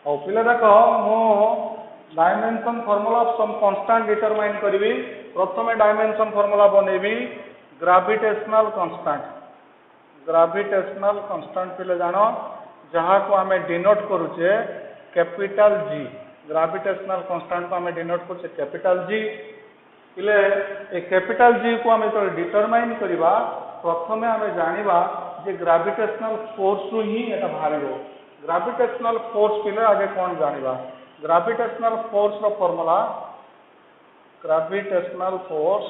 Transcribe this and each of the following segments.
और पिला देख मो dimension formula of some constant determine करी। प्रथम डायमेंशन फॉर्मूला बनैबी ग्रेविटेशनल कांस्टेंट पिले जान जहाँ को आम डिनोट करुचे कैपिटल जी। ग्रेविटेशनल कांस्टेंट को आम डिनोट करुचे कैपिटल जी। पिले ए कैपिटल जी को आम जो डिटरमाइन करवा प्रथम आम जाना जे ग्रेविटेशनल फोर्स रु ही एटा बाहर। ग्रेविटेशनल फोर्स पिले आगे कौन जाना ग्रेविटेशनल फोर्स रो फॉर्मूला ग्रेविटेशनल फोर्स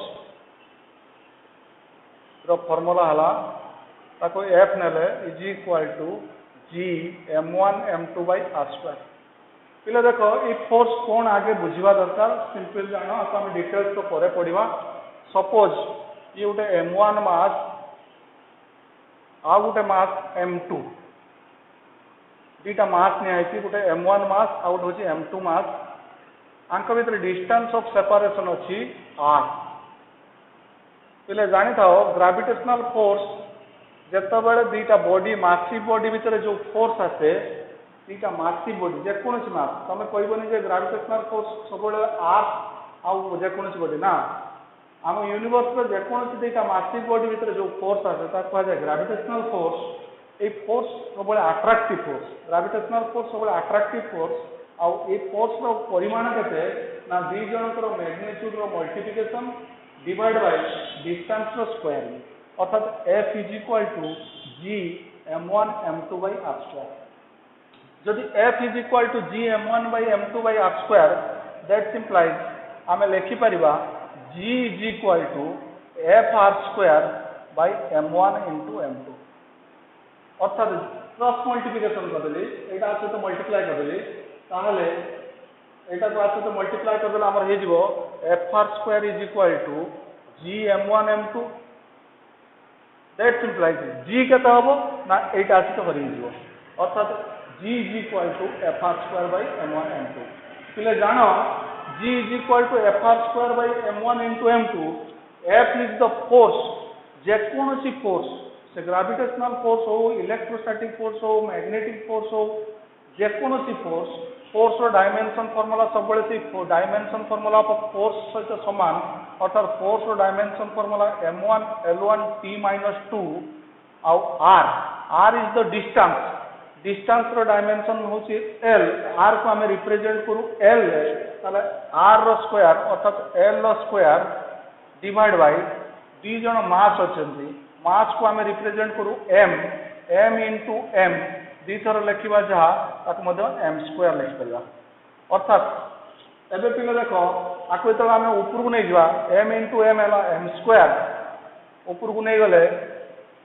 रो फॉर्मूला हला ताको एफ नेले is equal to G m1 m2 by r square. पिले देखो ये फोर्स कौन आगे बुझा दरकार सिंपल जान आपको आम डिटेल्स तो पर पढ़ा। सपोज ये गोटे m1 मास आ गोटे मास m2 दीटा मास निहाई गोटे m1 मास आ गोटे हूँ m2 मास आंक भीतर डिस्टेंस ऑफ सेपरेशन अच्छी r। पिले जानी था ग्रेविटेशनल फोर्स जिते बड़े दीटा बॉडी मासिव बॉडी भितर जो फोर्स आसे दीटा मासिव बॉडी जेकोसी मास तुम कहबनी जे ग्रेविटेशनल फोर्स सब आर आउ जेकोसी बॉडी ना आम यूनिवर्स जेकोसी दीटा मासिव बॉडी भितर जो फोर्स आसे कहुए ग्रेविटेशनल फोर्स। ये फोर्स सब अट्राक्टिव फोर्स ग्रेविटेशनल फोर्स सब अट्राक्टिव फोर्स आउ ये फोर्स रो परिमाण केते ना दी जनकर मैग्नीट्यूड रो मल्टीप्लिकेशन डिवाइड बाय डिस्टेंस रो स्क्वायर अर्थात F is equal to G m1 m2 by r square. जदि F is equal to G m1 by m2 by r square that simplifies आम लिखि परिबा G is equal to f r square by m1 into m2 अर्थात cross multiplication करदेली एटा सहित multiply करदेली ताहले एटा को सहित multiply करदेले हमर हे जिवो f r square is equal to G m1 m2 that simplifies G केते हबो ना एटा सहित करि जिवो अर्थात G is equal to f r square by m1 m2। पिले जानो G is equal to f r square by m1 into m2 F is the force जेकोसी फोर्स से ग्रेविटेशनल फोर्स हो इलेक्ट्रोस्टैटिक फोर्स हो मैग्नेटिक फोर्स हो जेकोसी force रो dimension formula सब से डायमेंशन फॉर्मूला ऑफ फोर्स सहित समान अर्थात फोर्स रो dimension formula m1 l1 t - 2 आउ r is the distance row dimension होची l r को हमें रिप्रेजेंट करू l ताले r रो स्क्वायर अर्थात l रो स्क्वायर डिवाइड बाय दी जण मास अछंती मास को हमें रिप्रेजेंट करू m into m दी थर लिखा जहाँ ताक m स्क्वायर लिखि परिबा अर्थात एबे पिले देखो आको तो आम ऊपर को नहीं जावा m into m है m स्क्वायर ऊपर को नहीं गले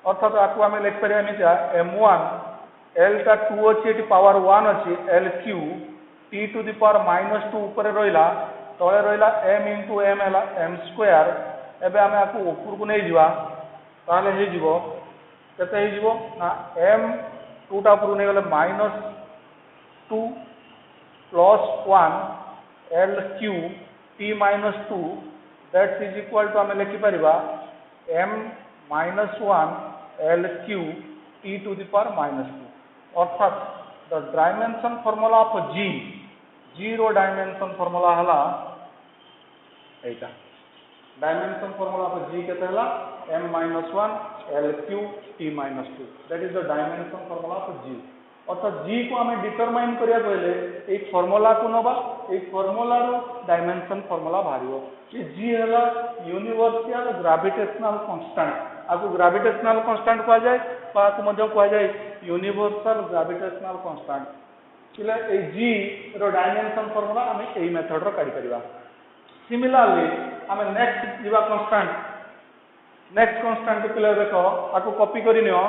अर्थात आपको आम लिखि परिबा एमितिया m1 l टा 2 अच्छी पावर 1 अच्छी l cube t to the power -2 ऊपर रहिला तळे रहिला m into m है m स्क्वायर। एबे आम आपको ऊपर को नहीं जावा ताले हे जिवो केते हे जिवो ना m 2 टा ऊपर नहीं गले -2 + 1 l cube t - 2 that is equal to आम लिखि परिबा m - 1 l cube t to the power -2 अर्थात the dimension formula of G रो डायमेंशन फॉर्मूला हला एटा डायमेंशन फॉर्मूला ऑफ G केते हला m - 1 l cube t - 2 that is the dimension formula of G। अर्थात G को आम डिटरमाइन करिया पहले एक फॉर्मूला को नबा एक फॉर्मूला रो डायमेंशन फॉर्मूला बाहरियो कि G हला यूनिवर्सल ग्रेविटेशनल कांस्टेंट आपको ग्रेविटेशनल कांस्टेंट कहा जाए आपको मध्य कहा जाए यूनिवर्सल ग्रेविटेशनल कांस्टेंट पिले ए G रो डायमेंशन फॉर्मूला आम एई मेथड रो काढी परिबा। सिमिलरली आम नेक्स्ट जीवा नेक्स्ट कांस्टेंट पिले देखो आपको कॉपी करि नियो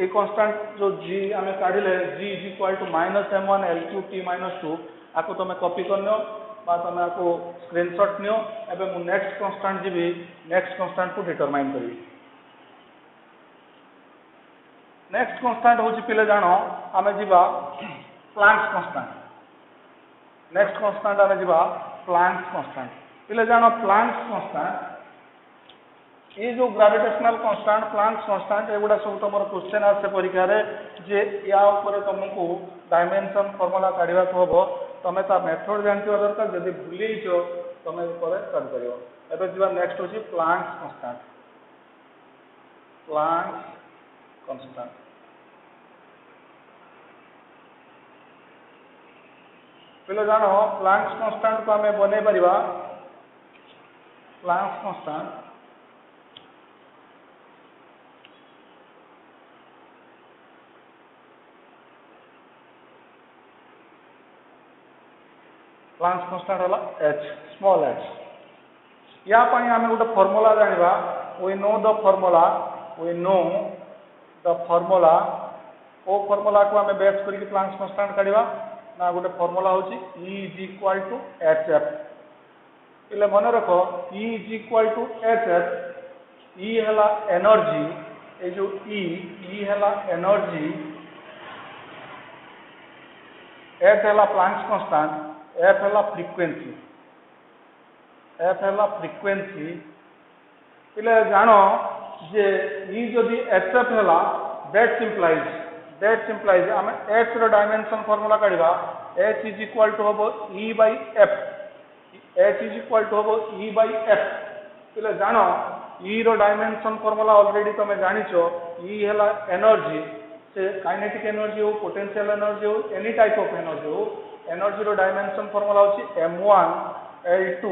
एक कांस्टेंट जो G आम काढिले G is equal to -m1 l3 t - 2 आपको तुम कॉपी करनियो बा तुम आपको स्क्रीनशॉट नियो। एबे मु next constant GB next constant को डिटरमाइन करी। नेक्स्ट कांस्टेंट होची पिले जानो आमे जीवा प्लैंक्स कांस्टेंट। नेक्स्ट कांस्टेंट आमे जीवा प्लैंक्स कांस्टेंट पिले जानो प्लैंक्स कांस्टेंट ये जो ग्रेविटेशनल कांस्टेंट प्लांक्स कांस्टेंट एगुड़ा सब तुम क्वेश्चन आसे परीक्षा रे जे या ऊपर तुमको डायमेंशन फॉर्मूला काढ़ा हम तुम ता मेथड जानवा दरकार जब भूलीच तुम कर कर नेक्स्ट हूँ प्लांक्स कांस्टेंट पहले जान प्लांक्स कांस्टेंट को आम बन पार प्लांक्स कांस्टेंट प्लांक्स कांस्टेंट है h स्मॉल h या आम गोटे फॉर्मूला जाना वी नो द फॉर्मूला ओ फॉर्मूला को आम बेस करके प्लांक्स कांस्टेंट काढ़ा ना गोटे फॉर्मूला हूँ E is equal to HF इले मन रख E is equal to HF E है एनर्जी ये जो E है एनर्जी H है प्लांक्स कांस्टेंट F है फ्रिक्वेंसी इले जान जे ई जदि HF है दैट सिंप्लाइज आम H रो डायमेंशन फॉर्मूला काढ़ा H इज इक्वल टू हम E by F H is equal to हम E बाई F इले जान E रो डायमेंशन फॉर्मूला ऑलरेडी तुम जानिछ E है एनर्जी से काइनेटिक एनर्जी हो पोटेंशियल एनर्जी हो एनी टाइप ऑफ एनर्जी हो एनर्जी रो डायमेंशन फॉर्मूला होची m1 L2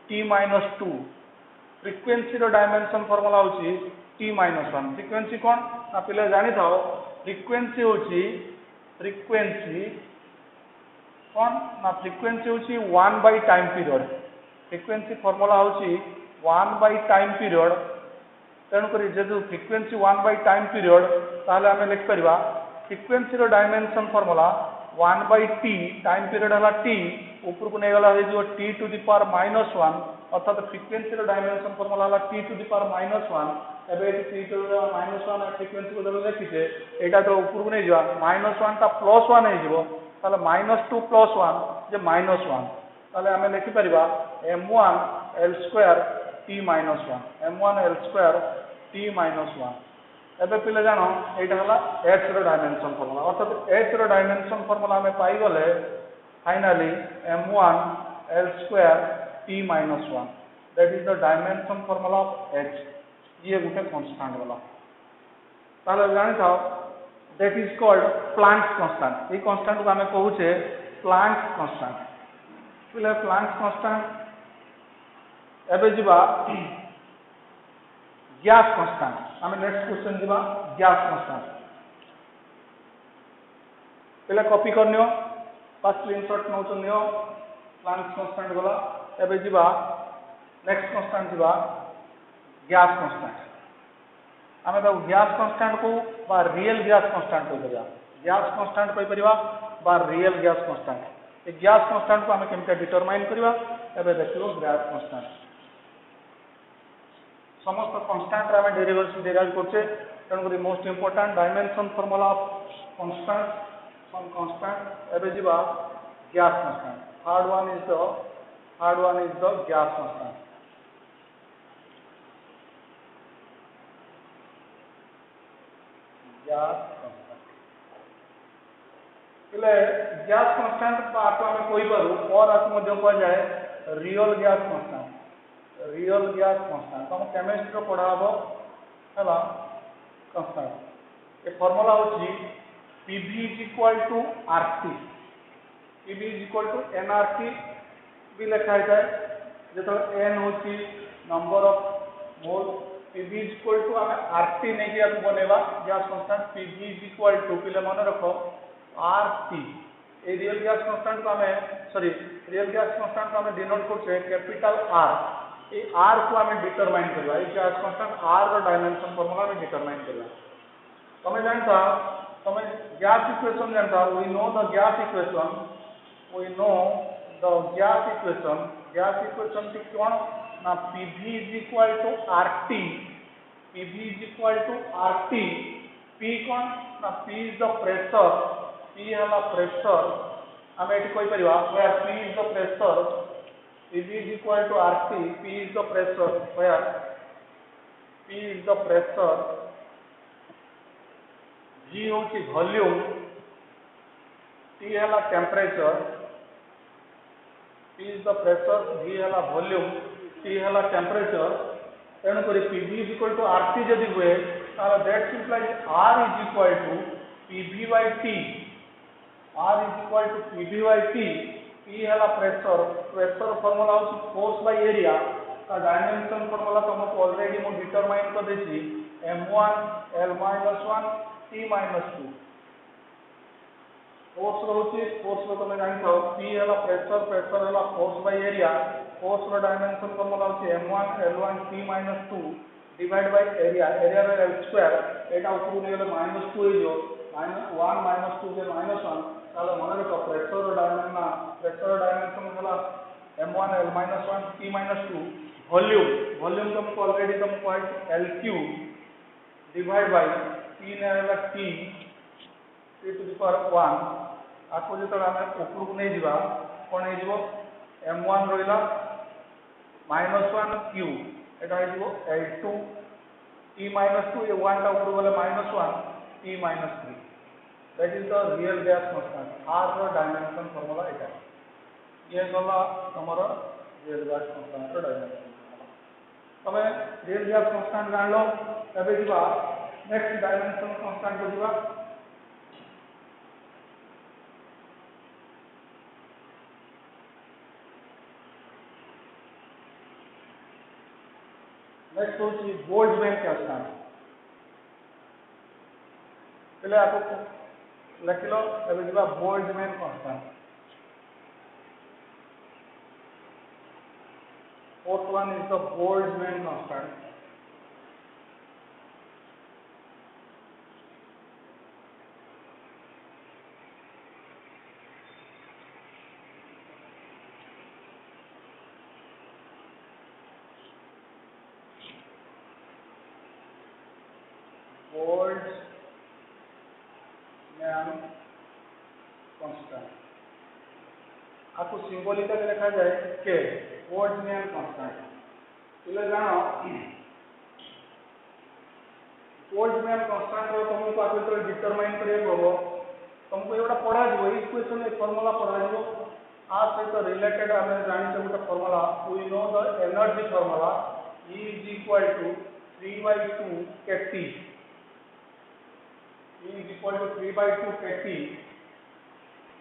T-2 फ्रिक्वेंसी रो डायमेंशन फॉर्मूला होची T-1 फ्रिक्वेंसी कौन ना पिले जानी था फ्रिक्वेंसी होची कौन ना फ्रिक्वेंसी होची 1 by time period frequency formula होची 1 बाय टाइम पीरियड तेणुक जेहतु फ्रिक्वेंसी 1 बाय टाइम पीरियड ताहले आमे लिख परिबा फ्रिक्वेंसी रो dimension formula 1 by t time period है t ऊपर को नहीं गला हो t टू द पावर -1 अर्थात फ्रिक्वेंसी रो डायमेंशन फॉर्मूला है t टू द पावर -1 एबे t to the power -1 frequency को जब देखिछे एटा तो ऊपर को नहीं जा -1 ता +1 हे जिवो ताले -2 +1 जे -1 ताले हमें लिखि परिबा m1 L2 t-1 m1 L2 t-1 एबे पिले जानो एटा हला h रो डायमेंशन फॉर्मूला अर्थात h रो डायमेंशन फॉर्मूला में पाई गले finally m1 L2 t-1 that is the dimension formula of h ये गुटे कांस्टेंट वाला ताले जानि थाओ that is called Planck's constant ये कांस्टेंट को हमें कहूचे प्लांक्स कांस्टेंट पिले प्लांक्स कांस्टेंट एबे जिबा गैस कांस्टेंट आम नेक्स्ट क्वेश्चन जीवा गैस कांस्टेंट पहले कॉपी कर नियो बस स्क्रीनशॉट नोट नियो प्लांक्स कांस्टेंट गला एबे जीवा नेक्स्ट कांस्टेंट जीवा गैस कांस्टेंट आम तो गैस कांस्टेंट को बा रियल गैस कांस्टेंट कहि परिया गैस कांस्टेंट कहि परिया बा रियल गैस कांस्टेंट ए गैस कांस्टेंट को आम केमते डिटरमाइन करिवा एबे देखियो गैस कांस्टेंट समस्त कांस्टेंट आम डेरिवेशन करछे तेणुक most important dimension formula of constant एबे जीवा gas constant third one is the gas constant इले गैस कांस्टेंट आपको आम कहि पारू और आपको मध्य कह जाए रियल गैस कांस्टेंट तुम केमिस्ट्री पढ़ा हम है कांस्टेंट ये फॉर्मूला होची Pv is equal to RT Pv is equal to nRT भी लिखा है जो n होची number of mole Pv is equal to आम RT नहीं कि बनेगा gas constant Pv is equal to पिले मन रखो RT a real gas constant को आम रियल गैस कांस्टेंट को आम डिनोट करछे कैपिटल R ये R को आम डिटरमाइन करवा ये गैस कांस्टेंट R रो डायमेंशन फॉर्मूला में डिटरमाइन करवा तुम जानता तुम गैस इक्वेशन जानता we know the gas equation की कौन ना Pv is equal to RT P कौन ना P is the pressure P है प्रेशर आम ये कहि परिबा where P is the pressure Pv is equal to RT, P is the pressure, where P is the pressure, G होची volume, T है temperature, P is the pressure, G है volume, T है temperature, तेणुक PV is equal to RT जदि हुए that implies R is equal to PV by T. R is equal to PV by T. P है pressure, pressure formula होची force by area का dimension formula तुमको already मु determine कर देछि m1 l-1 t-2. Force रोची force रो तुम जानथो P है प्रेशर, प्रेशर है फोर्स बाय एरिया, फोर्स रो डायमेंशन फॉर्मूला होची m1 l1 t-2 divide by area, area रे l स्क्वायर, एटा ऊपर ने गेले -2 हो जो -1 -2 जे -1 ताले मन रखो प्रेशर डायमेंशन होला m1 l-1 t-2, वॉल्यूम तुमको ऑलरेडी तुमको l3 डिवाइड बाय t ने होला t टू द पावर 1 आपको जो आम ऊपर को नहीं जीवा कौन हो m1 रहा -1 q एटा हो l2 t-2 ये 1 टा ऊपर गले -1 t-3. That is the real gas constant. R रो डायमेंशन फार्मूला एटा ये गला हमर रियल गैस कांस्टेंट रो डायमेंशन. तमे रियल गैस कांस्टेंट जान लो तबे जीवा नेक्स्ट डायमेंशन कांस्टेंट को जीवा. नेक्स्ट होची बोल्ट्जमैन कांस्टेंट. पहले आपको लिख लो तबे जीवा Boltzmann constant. Fourth one is the Boltzmann constant. Boltzmann constant. आपको सिंबॉलिकली लिखा जाए के बोल्ट्जमैन कांस्टेंट. पहले जानो बोल्ट्जमैन कांस्टेंट रो तुमको आगे तो डिटरमाइन करिए होबो. तुमको एटा पढ़ा जो इक्वेशन ए फार्मूला पढ़ा जो आ सहित रिलेटेड हमें जानि छ गोटे formula. We know the energy formula E is equal to 3/2 kT. E is equal to 3/2 kT.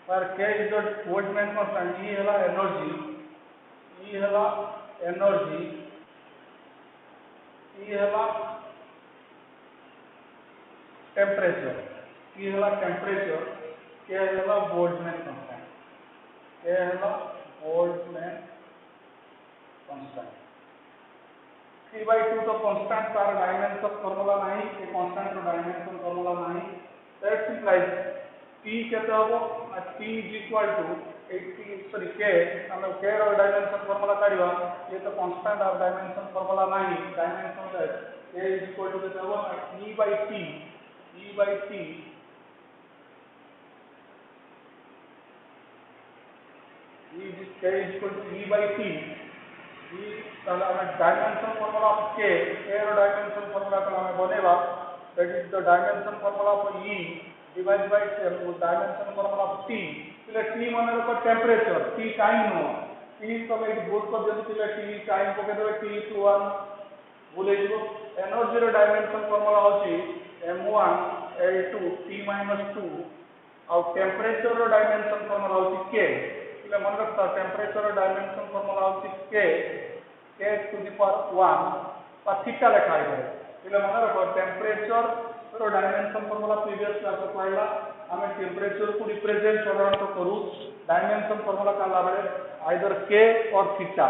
पर K is the Boltzmann constant. E है एनर्जी, E है एनर्जी, E है टेम्परेचर, E है टेम्परेचर, K है बोल्ट्जमैन कांस्टेंट. K है Boltzmann constant. 3/2 तो constant तार dimension formula नहीं, ये कांस्टेंट रो डायमेंशन फार्मूला नहीं. दैट इंप्लाइज T केते होबो T is equal to 80 sorry K हम K रो डायमेंशन फार्मूला काढिबा. ये तो कांस्टेंट और डायमेंशन फार्मूला नहीं, डायमेंशन है K is equal to केते होबो E by T E by T K is equal to E by T. E ताले हमें डायमेंशन फार्मूला ऑफ K रो डायमेंशन फार्मूला को हमें बनेबा. That is the dimension formula of E divide by dimension formula of T. એટલે T माने को temperature, T time no. T तो एक बोर्ड पर जल्दी चले T टाइम को कहते हैं T+1 बोले जो एनर्जी रो डायमेंशन फार्मूला होची m1 l2 t-2 और टेम्परेचर रो डायमेंशन फार्मूला होची K. એટલે मन रखता टेम्परेचर रो डायमेंशन फार्मूला होची K टू द पावर 1 पर थीटा लिखा है. એટલે मन रखो टेम्परेचर रो डायमेंशन फार्मूला प्रीवियस क्लास में पढ़ला. हमें टेम्परेचर को रिप्रेजेंट साधारणतः करू डायमेंशन फार्मूला का लाभरे आइदर K और थीटा.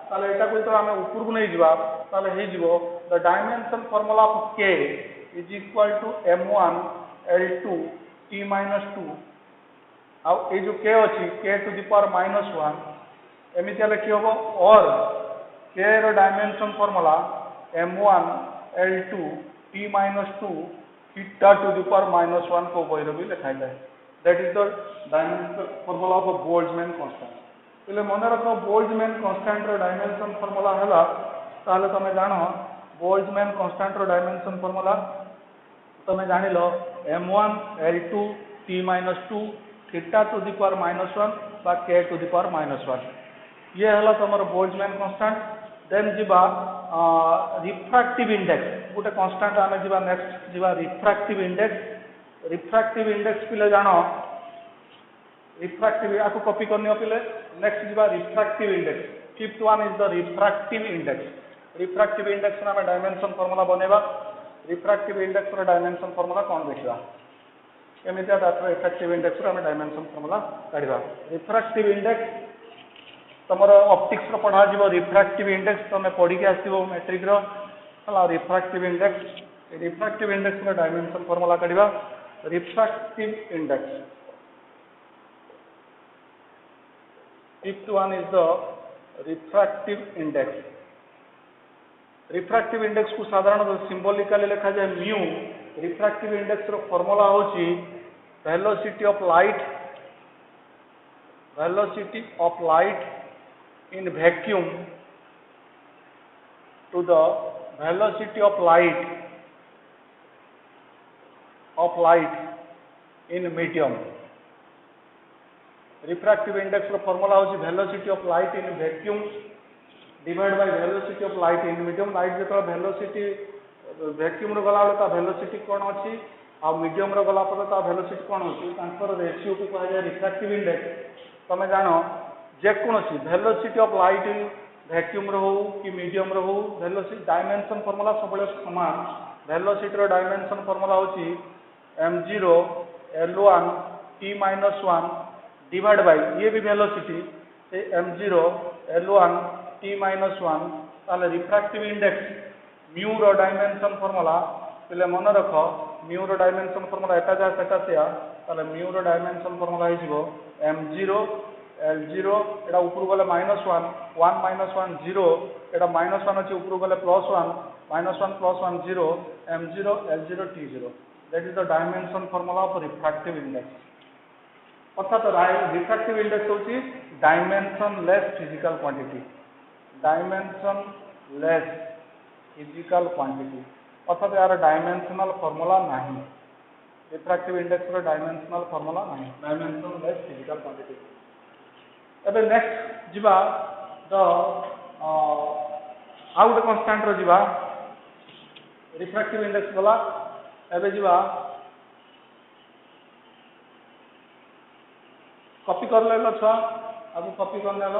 ताले एटा को तो हमें ऊपर को नहीं जीवा ताले हे जीवो the dimension formula of K is equal to m1 l2 t-2 और ये जो K अछि K टू द पावर -1 एमिति लिखि होबो. और K रो dimension formula m1 l2 t-2 theta to the power -1 को बहिर भी लिखा जाए. That is the dimension formula of Boltzmann constant. पहले मन रखो बोल्ट्जमैन कांस्टेंट रो डायमेंशन फार्मूला हला ताले तमे जानो बोल्ट्जमैन कांस्टेंट रो डायमेंशन फार्मूला तमे जानि लो m1 l2 t-2 theta to the power -1 बा k टू द पावर -1 ये हला तमर बोल्ट्जमैन कांस्टेंट देन जीवा रिफ्रैक्टिव इंडेक्स गोटे कांस्टेंट आमे जीवा नेक्स्ट जीवा रिफ्रैक्टिव इंडेक्स पिले जानो रिफ्रैक्टिव आको कॉपी करनियो पिले नेक्स्ट जीवा refractive index fifth one is the refractive index ना डायमेंशन फार्मूला बनेबा रिफ्रैक्टिव इंडेक्स रो डायमेंशन फार्मूला कोन देखिबा एमितिया डाटा रिफ्रैक्टिव इंडेक्स रो हमें डायमेंशन फार्मूला काढिबा रिफ्रैक्टिव इंडेक्स तमर ऑप्टिक्स रो पढ़ा जीवो रिफ्रैक्टिव इंडेक्स तमे पढ़ी के आसीबो मैट्रिक रो हला रिफ्रैक्टिव इंडेक्स रो डायमेंशन फार्मूला काढिबा refractive index fifth one is the refractive index को साधारण सिंबॉलिकली लिखा जाए म्यू रिफ्रैक्टिव इंडेक्स रो फार्मूला होची velocity of light in vacuum to the velocity of light in medium. Refractive index रो formula होची velocity of light in vacuum divided by velocity of light in medium. Light जेतो velocity vacuum रो गला ता velocity कोन अछि आ medium रो गला पर ता velocity कोन अछि तांकर रेशियो को कहा जाय रिफ्रैक्टिव इंडेक्स तमे जानो जे कोनसी velocity of light in vacuum रो कि medium रो velocity डायमेंशन फार्मूला सबले समान velocity रो डायमेंशन फार्मूला होची m0 l1 t-1 divide by ये भी वेलोसिटी से m0 l1 t-1 ताले रिफ्रैक्टिव इंडेक्स म्यू रो डायमेंशन फार्मूला पहले मन रखो म्यू रो डायमेंशन फार्मूला एटा जा सेटा सेया ताले म्यू रो डायमेंशन फार्मूला हिजबो m0 l0 एटा ऊपर गले -1 1 -1 0 एटा -1 अछि ऊपर गले +1 -1 +1 0 m0 l0 t0 that is the dimension formula of refractive index अर्थात रिफ्रैक्टिव इंडेक्स होची डायमेंशन लेस फिजिकल क्वांटिटी अर्थात यार डायमेंशनल फार्मूला नहीं रिफ्रैक्टिव इंडेक्स रो डायमेंशनल फार्मूला नहीं डायमेंशन लेस फिजिकल क्वांटिटी एबे नेक्स्ट जीवा द आउट कांस्टेंट रो जीवा रिफ्रैक्टिव इंडेक्स वाला एबे जीवा कॉपी कर लेलो छा अब कॉपी कर लेलो